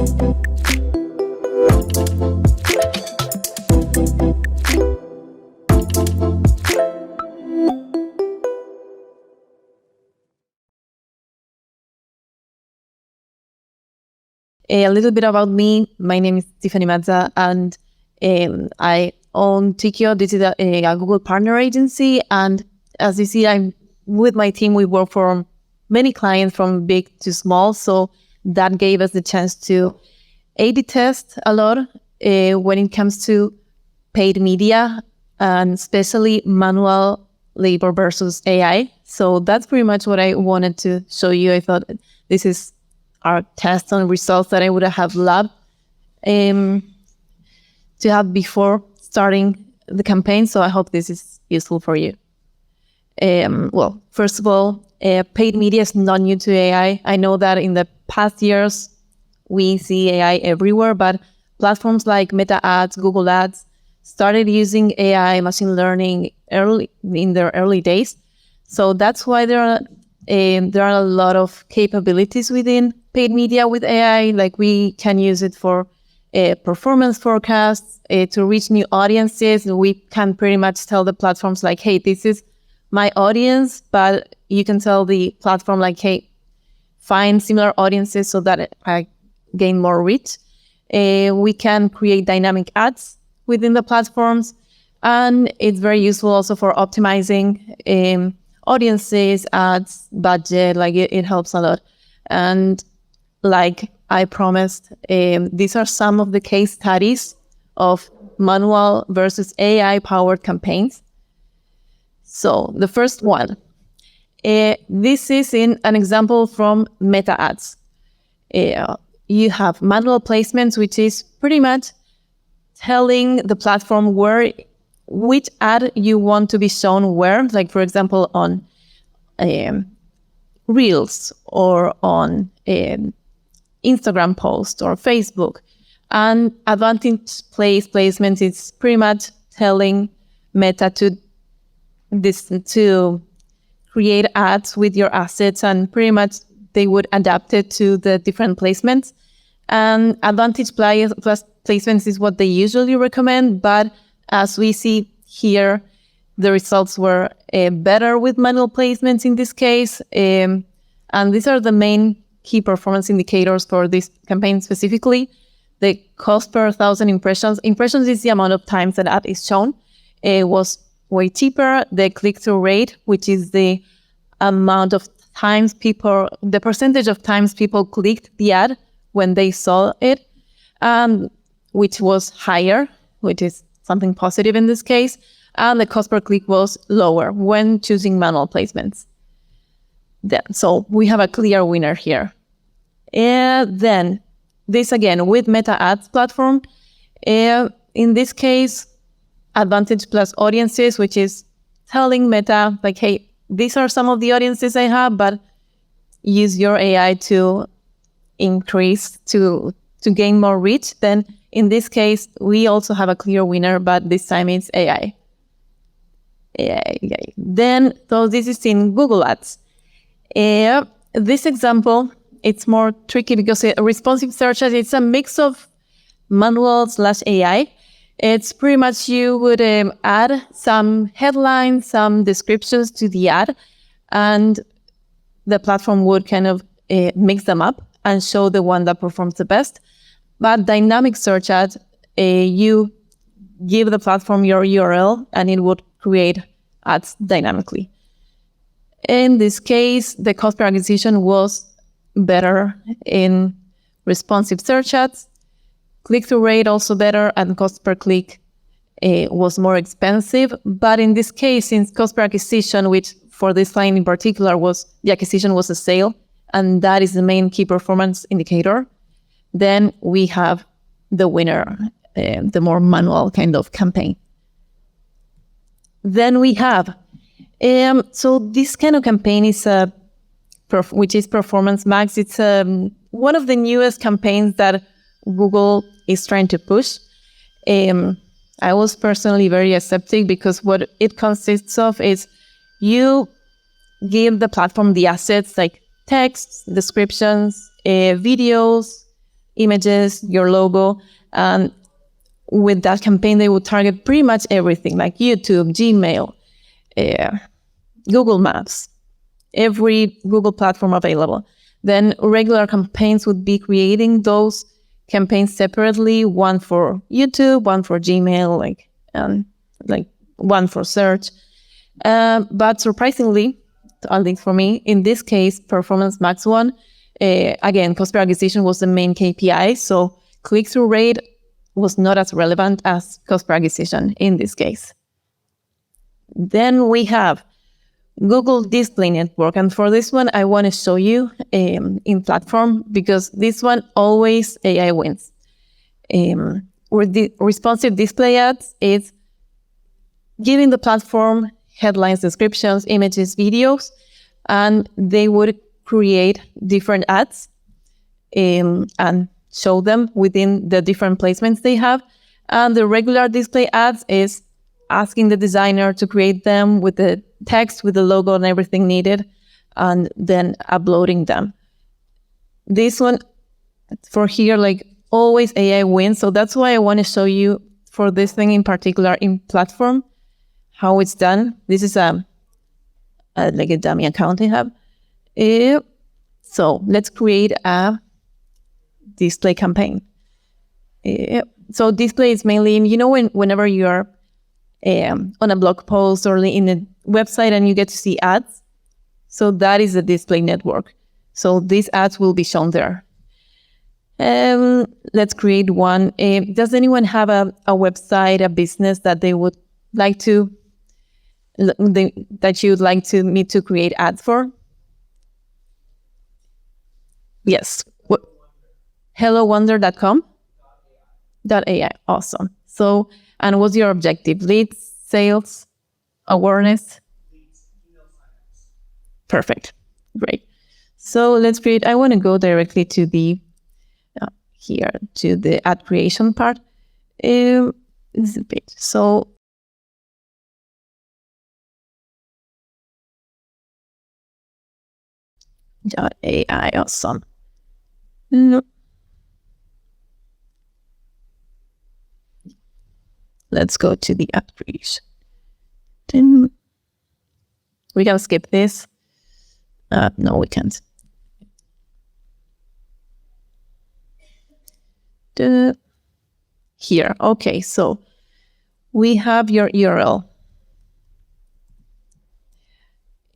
A little bit about me. My name is Tifany Maza, and I own Tykio. This is a Google partner agency. And as you see, I'm with my team. We work for many clients from big to small. So that gave us the chance to A/B test a lot when it comes to paid media, and especially manual labor versus AI. So that's pretty much what I wanted to show you. I thought this is our tests and results that I would have loved to have before starting the campaign. So I hope this is useful for you. Well, first of all, paid media is not new to AI. I know that in the past years, we see AI everywhere, but platforms like Meta Ads, Google Ads started using AI, machine learning in their early days. So that's why there are a lot of capabilities within paid media with AI. Like we can use it for performance forecasts, to reach new audiences. We can pretty much tell the platforms like, hey, this is my audience, but you can tell the platform like, hey, find similar audiences so that I gain more reach. We can create dynamic ads within the platforms, and it's very useful also for optimizing audiences, ads, budget. Like it helps a lot. And like I promised, these are some of the case studies of manual versus AI-powered campaigns. So the first one, this is in an example from Meta Ads. You have manual placements, which is pretty much telling the platform which ad you want to be shown where, like for example on Reels or on Instagram post or Facebook. And advantage placement is pretty much telling Meta to create ads with your assets, and pretty much they would adapt it to the different placements. And advantage plus placements is what they usually recommend, but as we see here, the results were better with manual placements in this case. And these are the main key performance indicators for this campaign specifically. The cost per 1,000 impressions. Impressions is the amount of times that ad is shown. It was way cheaper. The click-through rate, which is the amount of times the percentage of times people clicked the ad when they saw it, which was higher, which is something positive in this case. And the cost per click was lower when choosing manual placements. So we have a clear winner here. And then this again with Meta Ads platform. In this case, advantage plus audiences, which is telling Meta like, hey, these are some of the audiences I have, but use your AI to increase, to gain more reach. Then in this case, we also have a clear winner, but this time it's AI. Then, so this is in Google Ads. This example, it's more tricky because responsive search ads, it's a mix of manual / AI. It's pretty much you would add some headlines, some descriptions to the ad, and the platform would kind of mix them up and show the one that performs the best. But dynamic search ads, you give the platform your URL and it would create ads dynamically. In this case, the cost per acquisition was better in responsive search ads. Click-through rate also better, and cost per click was more expensive. But in this case, since cost per acquisition, which for this client in particular was the acquisition was a sale, and that is the main key performance indicator, then we have the winner, the more manual kind of campaign. Then we have, so this kind of campaign is which is Performance Max. It's one of the newest campaigns that Google is trying to push. I was personally very skeptic because what it consists of is you give the platform the assets like text, descriptions, videos, images, your logo, and with that campaign, they would target pretty much everything like YouTube, Gmail, Google Maps, every Google platform available. Then regular campaigns would be creating those campaigns separately, one for YouTube, one for Gmail, like one for search. But surprisingly, at least for me, in this case, Performance Max one, again, cost per acquisition was the main KPI. So click-through rate was not as relevant as cost per acquisition in this case. Then we have Google Display Network. And for this one, I want to show you in platform, because this one always AI wins. With the responsive display ads, it's giving the platform headlines, descriptions, images, videos, and they would create different ads and show them within the different placements they have. And the regular display ads is asking the designer to create them with the text, with the logo and everything needed, and then uploading them. This one, for here, like always AI wins. So that's why I want to show you for this thing in particular in platform, how it's done. This is like a dummy account I have. So let's create a display campaign. So display is mainly, whenever you're on a blog post or in a website and you get to see ads. So that is the display network. So these ads will be shown there. Let's create one. Does anyone have a website, a business that they would like to, that you would like me to create ads for? Yes. HelloWonder.com? .ai. Awesome. So, and what's your objective? Leads, sales, awareness? Perfect. Great. So let's create, I want to go directly to the, here, to the ad creation part. This is a bit, so. .ai, awesome. Let's go to the ad creation. Then we can skip this. No, we can't. Here, okay, so we have your URL.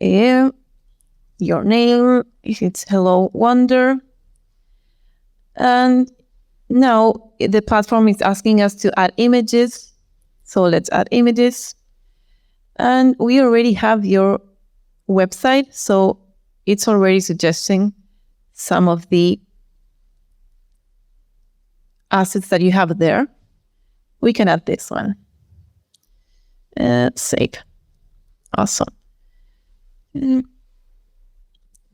Your name, if it's Hello Wonder. And now the platform is asking us to add images. So let's add images. And we already have your website. So it's already suggesting some of the assets that you have there. We can add this one. Save. Awesome.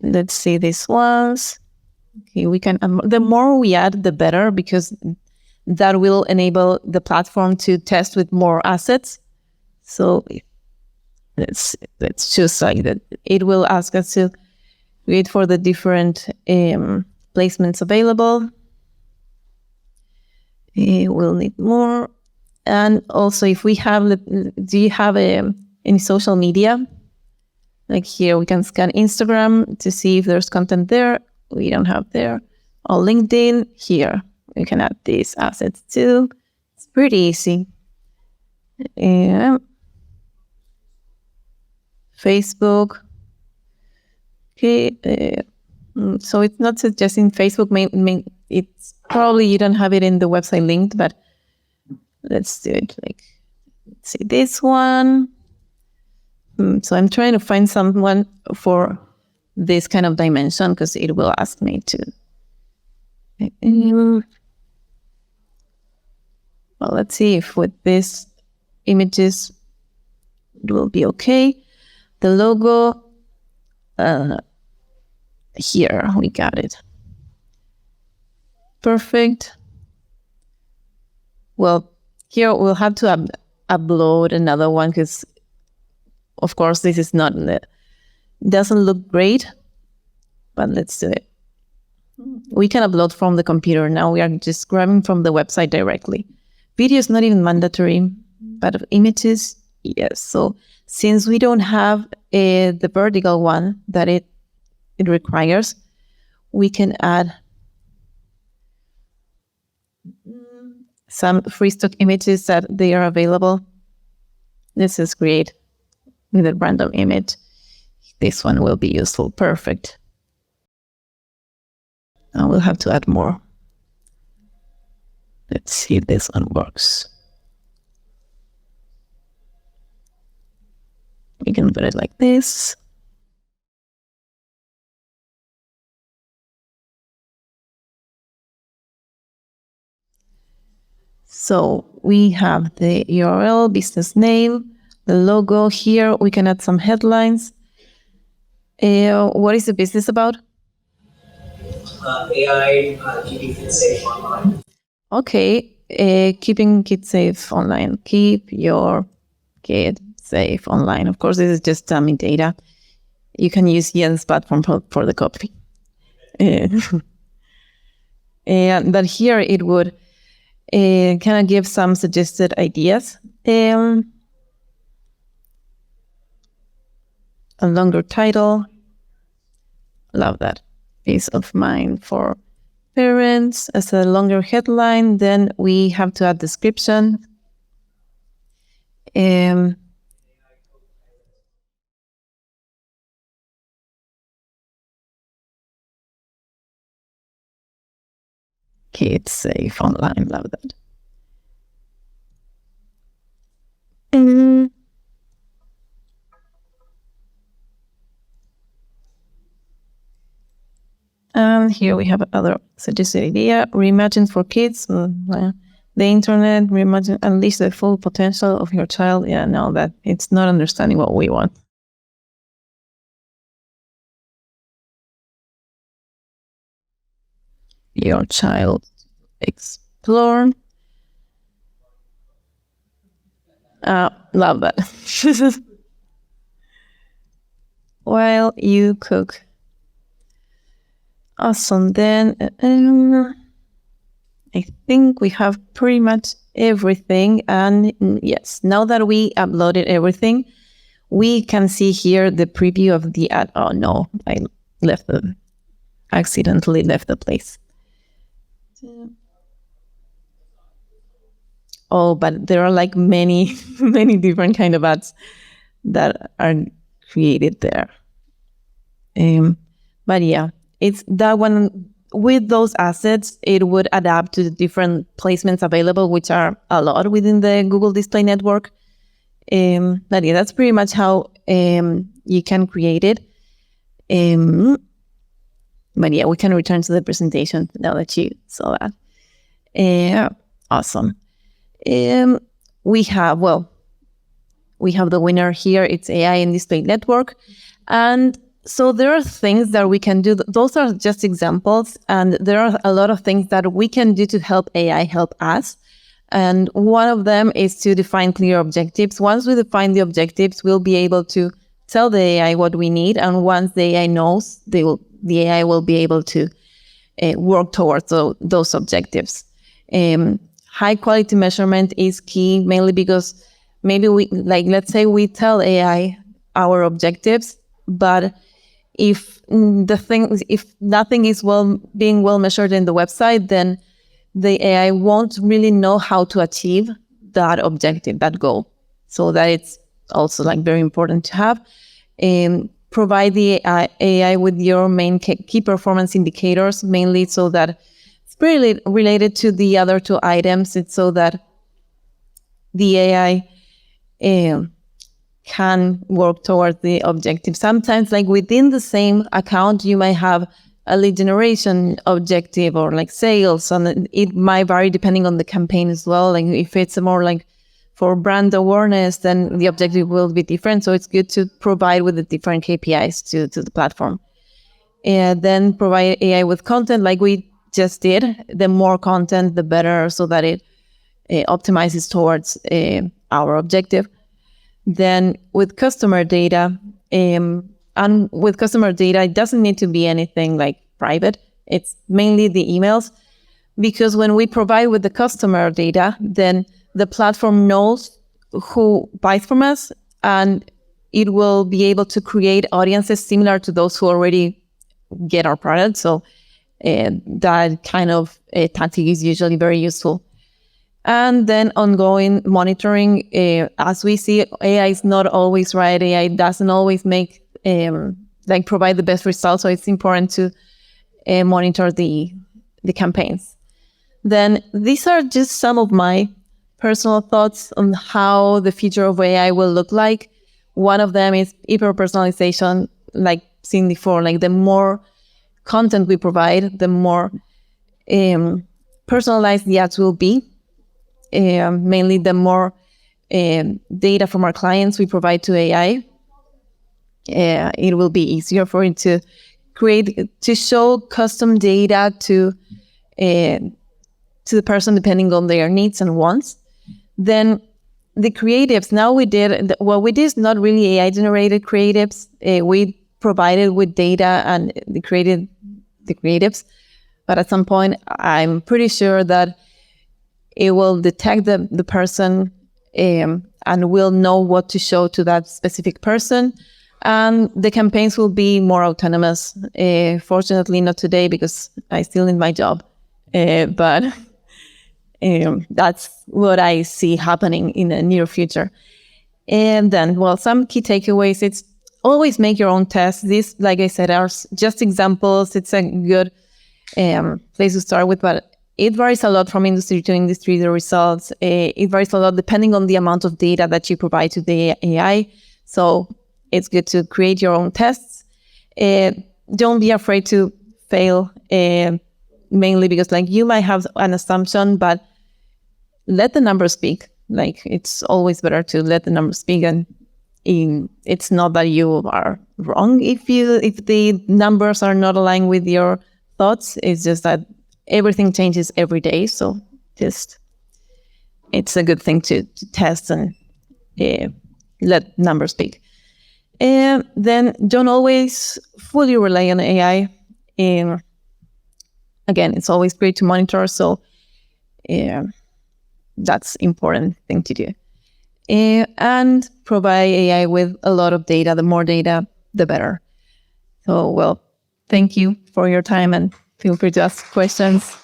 Let's see these ones. Okay, we can, the more we add, the better, because that will enable the platform to test with more assets. So let's choose like that. It will ask us to create for the different placements available. We'll need more. And also, if we have, do you have any social media? Like here, we can scan Instagram to see if there's content there. We don't have there. Or LinkedIn, here. We can add these assets too. It's pretty easy. Facebook. Okay. So it's not suggesting Facebook. It's probably you don't have it in the website linked, but let's do it. Like, let's see this one. So I'm trying to find someone for this kind of dimension because it will ask me to. Well, let's see if with this images it will be okay. The logo, here we got it. Perfect. Well, here we'll have to upload another one because, of course, this is not, doesn't look great, but let's do it. we can upload from the computer. Now we are just grabbing from the website directly. Video is not even mandatory, but images, yes. So since we don't have the vertical one that it requires, we can add some free stock images that they are available. This is great with a random image. This one will be useful. Perfect. Now we'll have to add more. Let's see if this one works. We can put it like this. So we have the URL, business name, the logo here. We can add some headlines. What is the business about? AI keeping kids safe online. Okay, keeping kids safe online. Keep your kid safe online. Of course, this is just dummy data. You can use Yen's platform for the copy. But here it would kind of give some suggested ideas. A longer title. Love that. Peace of mind for parents as a longer headline. Then we have to add description. Kids safe online. Love that. And here we have another suggested idea. Reimagine for kids. The internet, reimagine, unleash the full potential of your child. Yeah, no, that it's not understanding what we want. Your child explore. Love that. While you cook. Awesome. Then I think we have pretty much everything. And yes, now that we uploaded everything, we can see here the preview of the ad. Oh no, I accidentally left the place. Oh, but there are like many, many different kind of ads that are created there. But yeah, it's that one. With those assets, it would adapt to the different placements available, which are a lot within the Google Display Network. But yeah, that's pretty much how you can create it. But yeah, we can return to the presentation now that you saw that. Awesome. We have the winner here. It's AI and Display Network. And so there are things that we can do. Those are just examples. And there are a lot of things that we can do to help AI help us. And one of them is to define clear objectives. Once we define the objectives, we'll be able to tell the AI what we need. And once the AI knows, the AI will be able to work towards those objectives. High quality measurement is key, mainly because maybe let's say we tell AI our objectives, but if nothing is being well measured in the website, then the AI won't really know how to achieve that objective, that goal. So that it's also very important to have. Provide the AI with your main key performance indicators, mainly so that it's really related to the other two items. It's so that the AI can work towards the objective. Sometimes, within the same account, you might have a lead generation objective or sales, and it might vary depending on the campaign as well. If it's more for brand awareness, then the objective will be different. So it's good to provide with the different KPIs to the platform. And then provide AI with content like we just did. The more content, the better, so that it optimizes towards our objective. Then with customer data, and with customer data, it doesn't need to be anything private. It's mainly the emails, because when we provide with the customer data, then the platform knows who buys from us, and it will be able to create audiences similar to those who already get our product. So that kind of tactic is usually very useful. And then ongoing monitoring. As we see, AI is not always right. AI doesn't always make provide the best results. So it's important to monitor the campaigns. Then these are just some of my personal thoughts on how the future of AI will look like. One of them is hyper personalization, like seen before. Like the more content we provide, the more personalized the ads will be. Mainly the more data from our clients we provide to AI, it will be easier for it to show custom data to the person depending on their needs and wants. Then the creatives, now we did is not really AI generated creatives. We provided with data and created the creatives, but at some point I'm pretty sure that it will detect the person and will know what to show to that specific person. And the campaigns will be more autonomous. Fortunately, not today because I still need my job. But that's what I see happening in the near future. And then, some key takeaways. It's always make your own tests. These, like I said, are just examples. It's a good place to start with, but it varies a lot from industry to industry, the results. It varies a lot depending on the amount of data that you provide to the AI. So it's good to create your own tests. Don't be afraid to fail, mainly because you might have an assumption, but let the numbers speak. It's always better to let the numbers speak. And it's not that you are wrong if the numbers are not aligned with your thoughts. It's just that everything changes every day, so it's a good thing to test and let numbers speak. And then don't always fully rely on AI. Again, it's always great to monitor, so that's important thing to do. And provide AI with a lot of data. The more data, the better. So, thank you for your time and feel free to ask questions.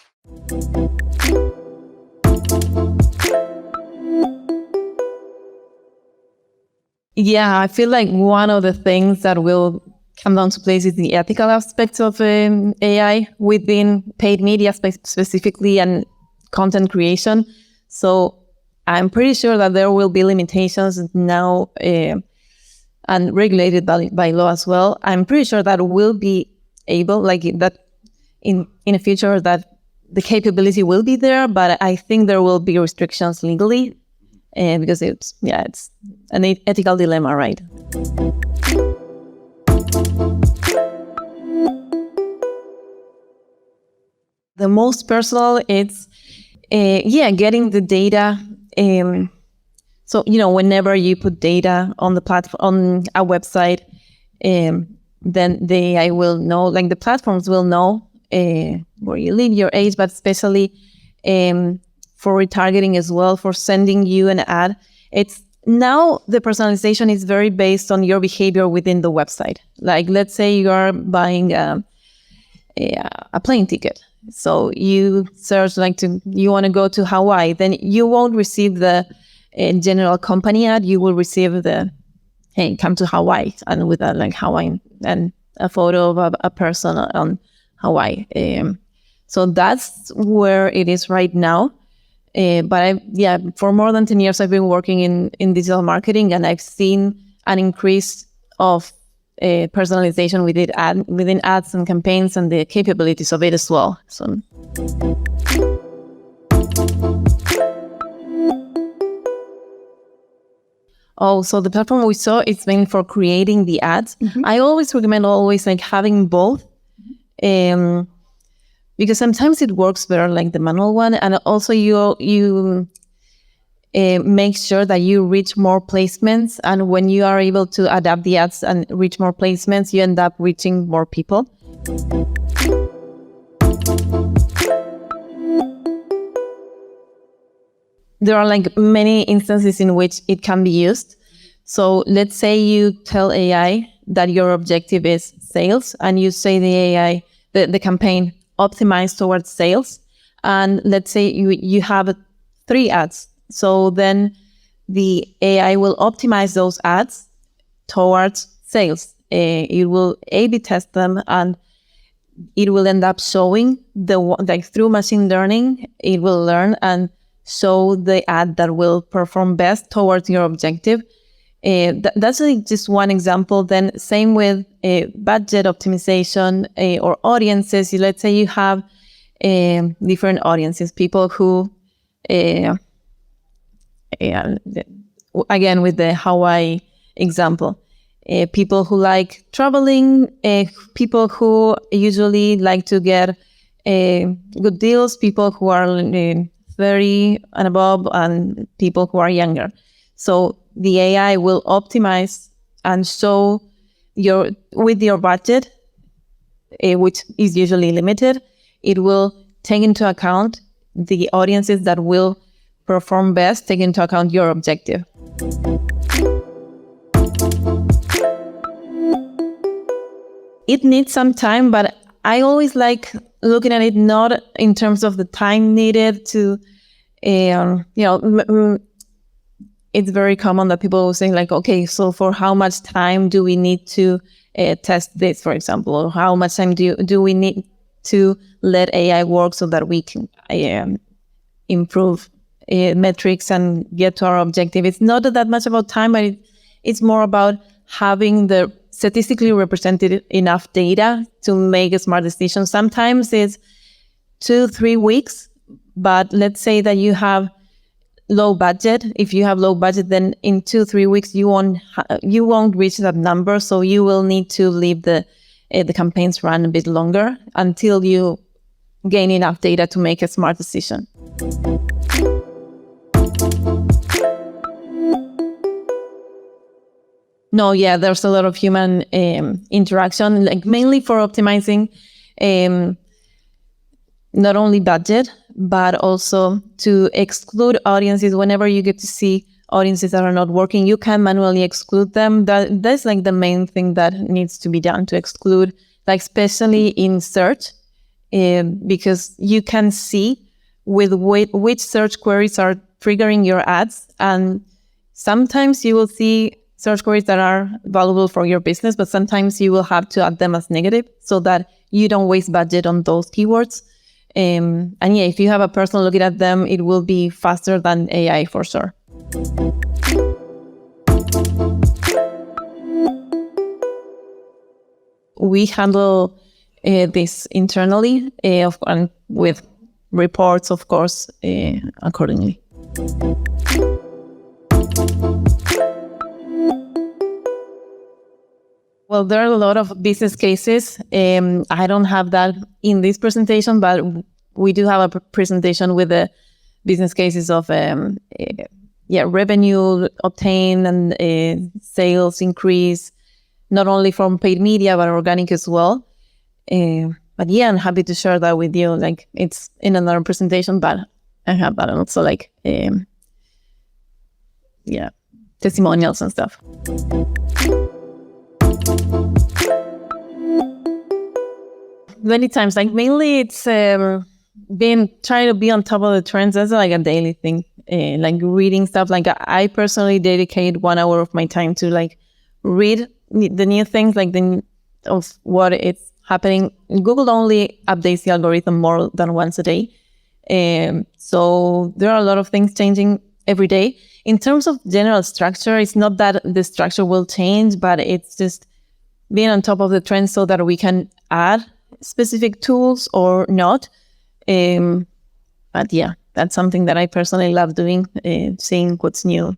Yeah, I feel like one of the things that will come down to place is the ethical aspects of AI within paid media specifically and content creation. So I'm pretty sure that there will be limitations now and regulated by law as well. I'm pretty sure that will be able, that in the future, that the capability will be there, but I think there will be restrictions legally, because it's an ethical dilemma, right? The most personal, it's getting the data. So whenever you put data on the platform, on a website, then the AI will know, the platforms will know where you live, your age, but especially for retargeting as well, for sending you an ad. It's now the personalization is very based on your behavior within the website. Let's say you are buying a plane ticket. So you search you want to go to Hawaii, then you won't receive the general company ad. You will receive the, hey, come to Hawaii, and with a Hawaiian and a photo of a person on Hawaii. So that's where it is right now. But for more than 10 years, I've been working in digital marketing, and I've seen an increase of personalization within ads and campaigns, and the capabilities of it as well. So. So the platform we saw, it's mainly for creating the ads. Mm-hmm. I always recommend having both, because sometimes it works better the manual one, and also you make sure that you reach more placements, and when you are able to adapt the ads and reach more placements, you end up reaching more people. there are like many instances in which it can be used. So let's say you tell AI that your objective is sales, and you say the AI, the campaign optimized towards sales. And let's say you have 3 ads. So then the AI will optimize those ads towards sales. It will A/B test them, and it will end up showing like through machine learning, it will learn and show the ad that will perform best towards your objective. That's like just one example. Then same with budget optimization or audiences. Let's say you have different audiences, people who, again with the Hawaii example, people who like traveling, people who usually like to get good deals, people who are 30 and above, and people who are younger. So the AI will optimize and show with your budget, which is usually limited, it will take into account the audiences that will perform best, take into account your objective. It needs some time, but I always like looking at it not in terms of the time needed to, it's very common that people will say like, okay, so for how much time do we need to test this, for example, or how much time do we need to let AI work so that we can improve metrics and get to our objective. It's not that much about time, but it's more about having the statistically represented enough data to make a smart decision. Sometimes it's 2-3 weeks, but let's say that you have low budget. If you have low budget, then in 2-3 weeks you won't reach that number. So you will need to leave the campaigns run a bit longer until you gain enough data to make a smart decision. No, yeah, there's a lot of human interaction, like mainly for optimizing not only budget, but also to exclude audiences. Whenever you get to see audiences that are not working, you can manually exclude them. That's like the main thing that needs to be done, to exclude, like especially in search, because you can see with which search queries are triggering your ads. And sometimes you will see search queries that are valuable for your business, but sometimes you will have to add them as negative so that you don't waste budget on those keywords. And yeah, if you have a person looking at them, it will be faster than AI for sure. We handle this internally, and with reports, of course, accordingly. Well, there are a lot of business cases. I don't have that in this presentation, but we do have a presentation with the business cases of revenue obtained and sales increase, not only from paid media, but organic as well. But yeah, I'm happy to share that with you. Like, it's in another presentation, but I have that also, like, testimonials and stuff. Many times, like mainly it's trying to be on top of the trends. That's like a daily thing, like reading stuff. Like I personally dedicate 1 hour of my time to like read the new things, like of what is happening. Google only updates the algorithm more than once a day. So there are a lot of things changing every day. In terms of general structure, it's not that the structure will change, but it's just being on top of the trends so that we can add specific tools or not. But yeah, that's something that I personally love doing, seeing what's new.